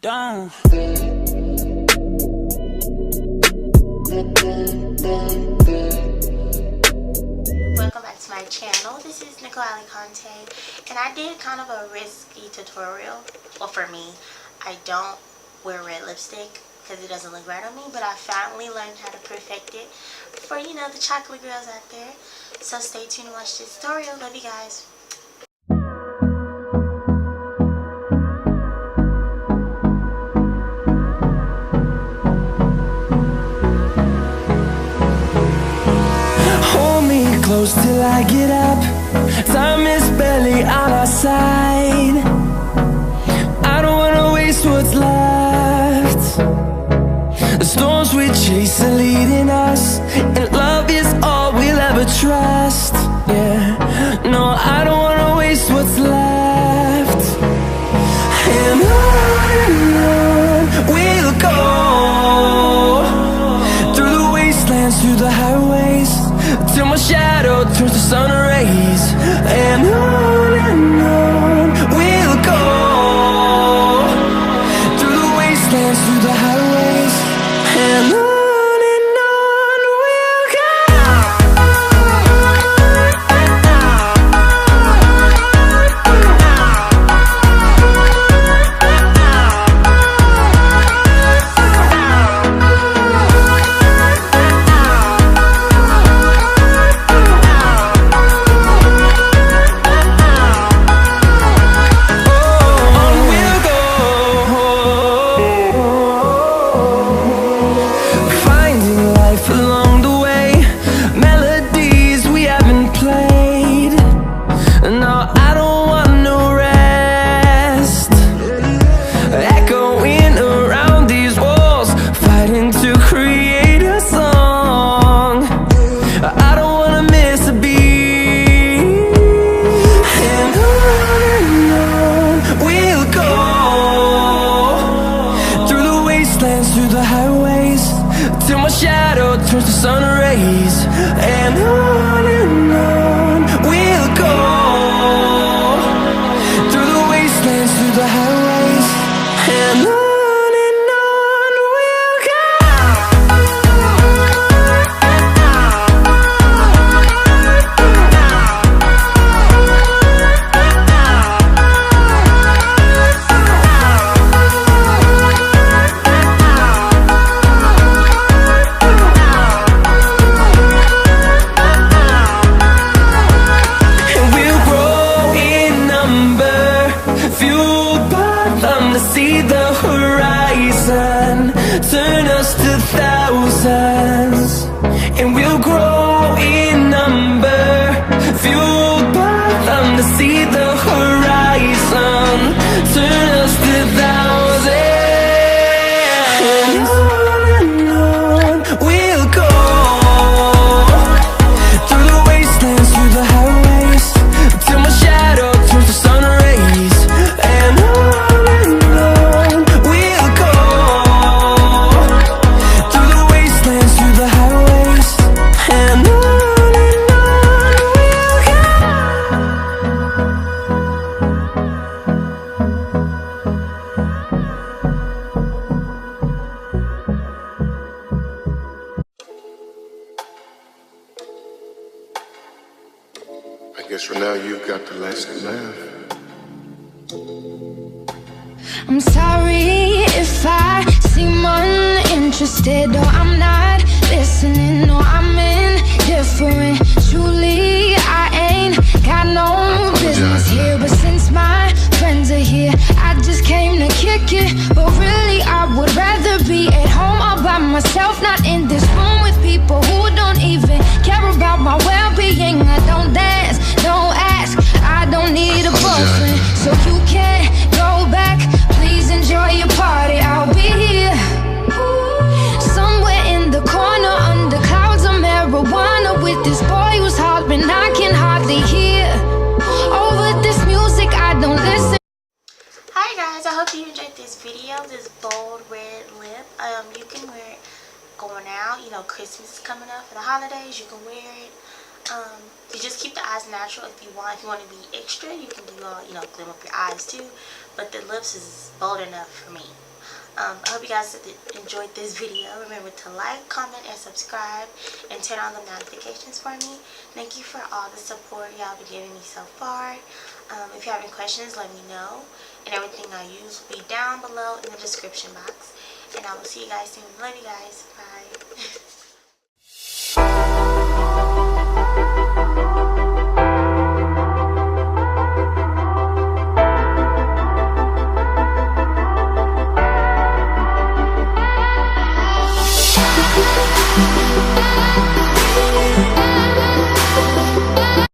Done. Welcome back to my channel. This is NicoleAllyConteh, and I did kind of a risky tutorial. Well, for me, I don't wear red lipstick because it doesn't look right on me, but I finally learned how to perfect it for, you know, the chocolate girls out there. So stay tuned and watch this tutorial. Love you guys. Close till I get up. Time is barely on our side. I don't wanna waste what's left. The storms we chase are leading us, and love is all we'll ever trust. Yeah, no, I don't wanna waste what's left. And on we'll go, through the wastelands, through the highways, till my shadow turns to sun rays. And on we'll go, through the wastelands, through the highways, and on we'll go. Through the highways, till my shadow turns to sun rays. And on we'll go, through the wastelands, through the highways, and on we'll go. See the horizon turn us to thousands, and we'll grow in number, fueled by them. To see the horizon turn us to thousands, and on we'll go, through the wastelands, through the highways, till my shadow turns to sun rays. And on I guess for now you've got the last laugh. I'm sorry if I seem uninterested, or I'm not listening, or I'm indifferent. Truly, I ain't got no business here, but since my friends are here, I just came to kick it. But really, I would rather be at home all by myself, not in this room with people who don't even care about my well-being. I don't dance, don't ask, I don't need a boyfriend, so you can't go back. Please enjoy your party, I'll be here somewhere in the corner under clouds of marijuana with this boy who's hollering I can hardly hear. Over this music I don't listen. Hi guys, I hope you enjoyed this video. This bold red lip. You can wear it going out. You know, Christmas is coming up for the holidays. You can wear it. You just keep the eyes natural if you want. If you want to be extra, you can do, you know, glim up your eyes too. But the lips is bold enough for me. I hope you guys enjoyed this video. Remember to like, comment, and subscribe, and turn on the notifications for me. Thank you for all the support y'all been giving me so far. If you have any questions, let me know. And everything I use will be down below in the description box. And I will see you guys soon. Love you guys. Bye.